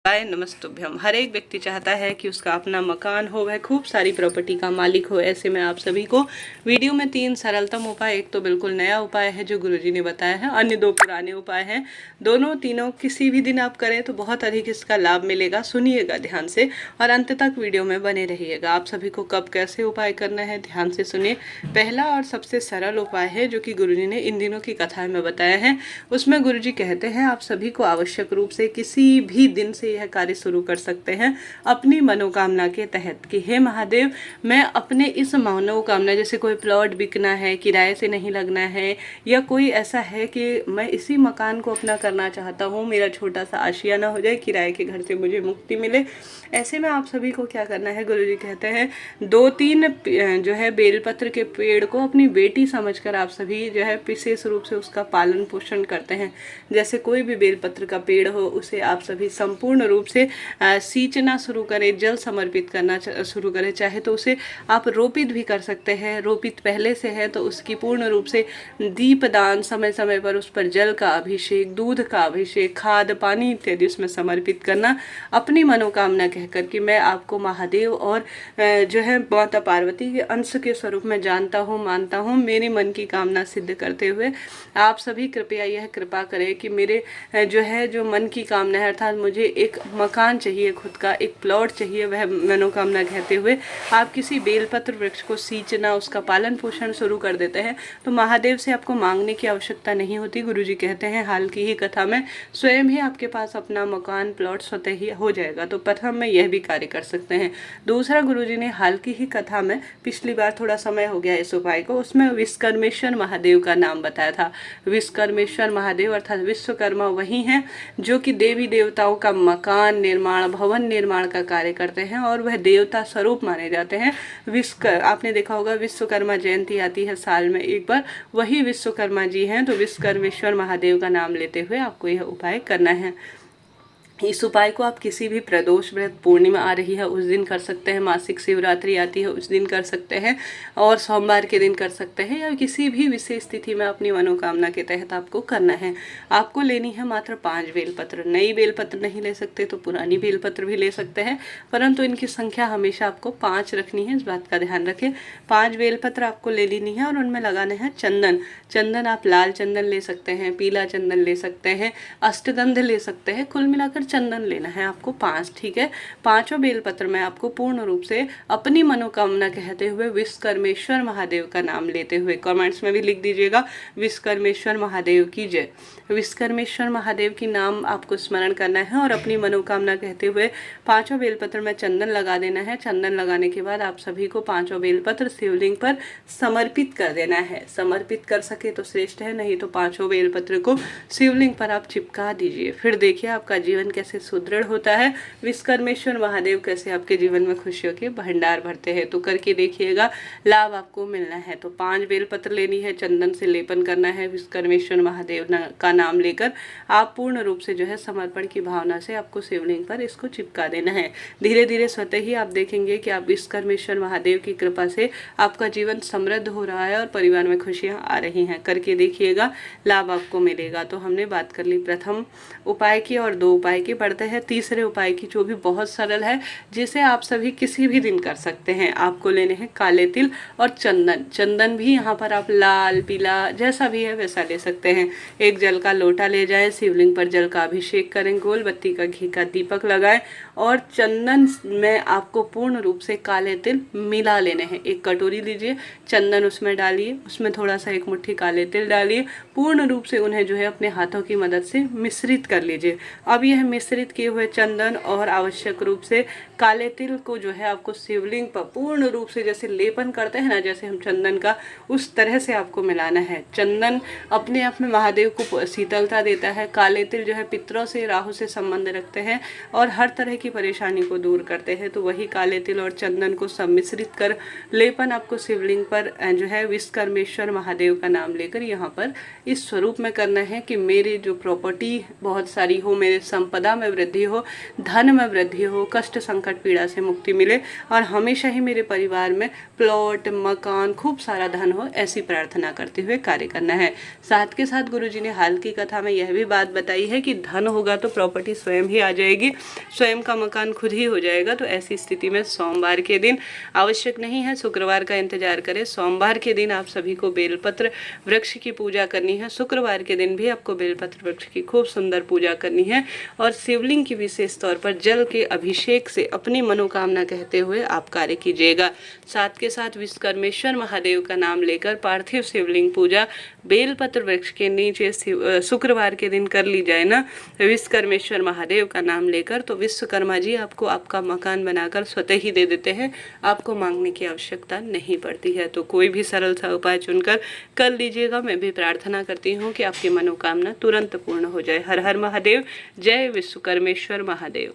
हाय नमस्तुभ्यम। हर एक व्यक्ति चाहता है कि उसका अपना मकान हो, वह खूब सारी प्रॉपर्टी का मालिक हो। ऐसे में आप सभी को वीडियो में 3 सरलतम उपाय, एक तो बिल्कुल नया उपाय है जो गुरुजी ने बताया है, अन्य 2 पुराने उपाय हैं। दोनों तीनों किसी भी दिन आप करें तो बहुत अधिक इसका लाभ मिलेगा। सुनिएगा ध्यान से और अंत तक वीडियो में बने रहिएगा। आप सभी को कब कैसे उपाय करना है ध्यान से सुनिए। पहला और सबसे सरल उपाय है जो कि गुरुजी ने इन दिनों की कथा में बताया है। उसमें गुरुजी कहते हैं आप सभी को आवश्यक रूप से किसी भी दिन से यह कार्य शुरू कर सकते हैं अपनी मनोकामना के तहत कि हे महादेव, मैं अपने इस मनोकामना, जैसे कोई प्लॉट बिकना है, किराए से नहीं लगना है, या कोई ऐसा है कि मैं इसी मकान को अपना करना चाहता हूँ, मेरा छोटा सा आशियाना हो जाए, किराए के घर से मुझे मुक्ति मिले। ऐसे में आप सभी को क्या करना है, गुरुजी कहते हैं 2-3 जो है बेलपत्र के पेड़ को अपनी बेटी समझकर आप सभी जो है विशेष रूप से उसका पालन पोषण करते हैं। जैसे कोई भी बेलपत्र का पेड़ हो उसे आप सभी संपूर्ण रूप से सींचना शुरू करें, जल समर्पित करना शुरू करें। चाहे तो उसे आप रोपित भी कर सकते हैं, रोपित पहले से है तो उसकी पूर्ण रूप से दीपदान, समय समय पर उस पर जल का अभिषेक, दूध का अभिषेक, खाद पानी इत्यादि उसमें समर्पित करना, अपनी मनोकामना कहकर कि मैं आपको महादेव और जो है माता पार्वती के अंश के स्वरूप में जानता हूँ, मानता हूँ। मेरी मन की कामना सिद्ध करते हुए आप सभी कृपया यह कृपा करें कि मेरे जो मन की कामना है, अर्थात मुझे एक मकान चाहिए, खुद का एक प्लॉट चाहिए, वह मनोकामना कहते हुए आप किसी बेलपत्र वृक्ष को सींचना, उसका पालन पोषण शुरू कर देते हैं तो महादेव से आपको मांगने की आवश्यकता नहीं होती। गुरुजी कहते हैं हाल की ही कथा में स्वयं ही आपके पास अपना मकान प्लॉट स्वतः ही हो जाएगा। तो प्रथम में यह भी कार्य कर सकते हैं। दूसरा, गुरुजी ने हाल की ही कथा में, पिछली बार थोड़ा समय हो गया इस उपाय को, उसमें विश्वकर्मेश्वर महादेव का नाम बताया था। विश्वकर्मेश्वर महादेव अर्थात विश्वकर्मा वही हैं जो कि देवी देवताओं का मकान निर्माण, भवन निर्माण का कार्य करते हैं और वह देवता स्वरूप माने जाते हैं। आपने देखा होगा विश्वकर्मा जयंती आती है साल में एक बार, वही विश्वकर्मा जी हैं। तो विश्वकर्मेश्वर महादेव का नाम लेते हुए आपको यह उपाय करना है। इस उपाय को आप किसी भी प्रदोष व्रत, पूर्णिमा आ रही है उस दिन कर सकते हैं, मासिक शिवरात्रि आती है उस दिन कर सकते हैं, और सोमवार के दिन कर सकते हैं, या किसी भी विशेष तिथि में अपनी मनोकामना के तहत आपको करना है। आपको लेनी है मात्र 5 बेलपत्र। नई बेलपत्र नहीं ले सकते तो पुरानी बेलपत्र भी ले सकते हैं, परंतु इनकी संख्या हमेशा आपको 5 रखनी है, इस बात का ध्यान रखें। 5 बेलपत्र आपको ले लेनी है और उनमें लगाने हैं चंदन। चंदन आप लाल चंदन ले सकते हैं, पीला चंदन ले सकते हैं, अष्टगंध ले सकते हैं, कुल मिलाकर चंदन लेना है आपको 5। ठीक है, 5 बेलपत्र में आपको पूर्ण रूप से अपनी मनोकामना कहते हुए विश्वकर्मेश्वर महादेव का नाम लेते हुए, कमेंट्स में भी लिख दीजिएगा विश्वकर्मेश्वर महादेव की जय। विश्वकर्मेश्वर महादेव की नाम आपको स्मरण करना है और अपनी मनोकामना कहते हुए 5 बेलपत्र में चंदन लगा देना है। चंदन लगाने के बाद आप सभी को 5 बेलपत्र शिवलिंग पर समर्पित कर देना है। समर्पित कर सके तो श्रेष्ठ है, नहीं तो 5 बेलपत्र को शिवलिंग पर आप चिपका दीजिए। फिर देखिए आपका जीवन कैसे सुदृढ़ होता है, विश्वकर्मेश्वर महादेव कैसे आपके जीवन में खुशियों के भंडार भरते हैं। तो करके देखिएगा, लाभ आपको मिलना है। तो 5 बेलपत्र लेनी है, चंदन से लेपन करना है, विश्वकर्मेश्वर महादेव का नाम लेकर आप पूर्ण रूप से जो है समर्पण की भावना से आपको शिवलिंग पर इसको चिपका देना है। धीरे धीरे स्वतः ही आप देखेंगे कि आप विश्वकर्मेश्वर महादेव की कृपा से आपका जीवन समृद्ध हो रहा है और परिवार में खुशियां आ रही हैं। करके देखिएगा, लाभ आपको मिलेगा। तो हमने बात कर ली प्रथम उपाय की और 2 उपाय की। बढ़ते हैं तीसरे उपाय की, जो भी बहुत सरल है, जिसे आप सभी किसी भी दिन कर सकते हैं। आपको लेने हैं काले तिल और चंदन। चंदन भी यहाँ पर आप लाल, पीला, जैसा भी है वैसा ले सकते हैं। एक जल का लोटा ले जाएं, शिवलिंग पर जल का अभिषेक करें, गोल बत्ती का घी का दीपक लगाएं और चंदन में आपको पूर्ण रूप से काले तिल मिला लेने हैं। एक कटोरी लीजिए, चंदन उसमें डालिए, उसमें थोड़ा सा 1 मुट्ठी काले तिल डालिए, पूर्ण रूप से उन्हें जो है अपने हाथों की मदद से मिश्रित कर लीजिए। अब यह मिश्रित किए हुए चंदन और आवश्यक रूप से काले तिल को जो है आपको शिवलिंग पर पूर्ण रूप से जैसे लेपन करते हैं ना, जैसे हम चंदन का, उस तरह से आपको मिलाना है। चंदन अपने आप में महादेव को शीतलता देता है। काले तिल जो है पितरों से, राहु से संबंध रखते हैं और हर तरह की परेशानी को दूर करते हैं। तो वही काले तिल और चंदन को सम्मिश्रित कर लेपन आपको शिवलिंग पर जो है विश्वकर्मेश्वर महादेव का नाम लेकर यहाँ पर इस स्वरूप में करना है कि मेरी जो प्रॉपर्टी बहुत सारी हो, मेरे संपत्ति संपदा में वृद्धि हो, धन में वृद्धि हो, कष्ट संकट पीड़ा से मुक्ति मिले और हमेशा ही मेरे परिवार में प्लॉट मकान खूब सारा धन हो, ऐसी प्रार्थना करते हुए कार्य करना है। साथ के साथ गुरुजी ने हाल की कथा में यह भी बात बताई है कि धन होगा तो प्रॉपर्टी स्वयं ही आ जाएगी, स्वयं का मकान खुद ही हो जाएगा। तो ऐसी स्थिति में सोमवार के दिन आवश्यक नहीं है, शुक्रवार का इंतजार करें। सोमवार के दिन आप सभी को बेलपत्र वृक्ष की पूजा करनी है। शुक्रवार के दिन भी आपको बेलपत्र वृक्ष की खूब सुंदर पूजा करनी है और शिवलिंग की विशेष तौर पर जल के अभिषेक से अपनी मनोकामना कहते हुए आप कार्य कीजिएगा। साथ के साथ विश्वकर्मेश्वर महादेव का नाम लेकर पार्थिव शिवलिंग पूजा बेलपत्र वृक्ष के नीचे शुक्रवार के दिन कर ली जाए ना, विश्वकर्मेश्वर महादेव का नाम लेकर, तो विश्वकर्मा जी आपको आपका मकान बनाकर स्वतः ही दे देते हैं, आपको मांगने की आवश्यकता नहीं पड़ती है। तो कोई भी सरल सा उपाय चुनकर कर लीजिएगा। मैं भी प्रार्थना करती हूँ कि आपकी मनोकामना तुरंत पूर्ण हो जाए। हर हर महादेव, जय विश्वकर्मेश्वर महादेव।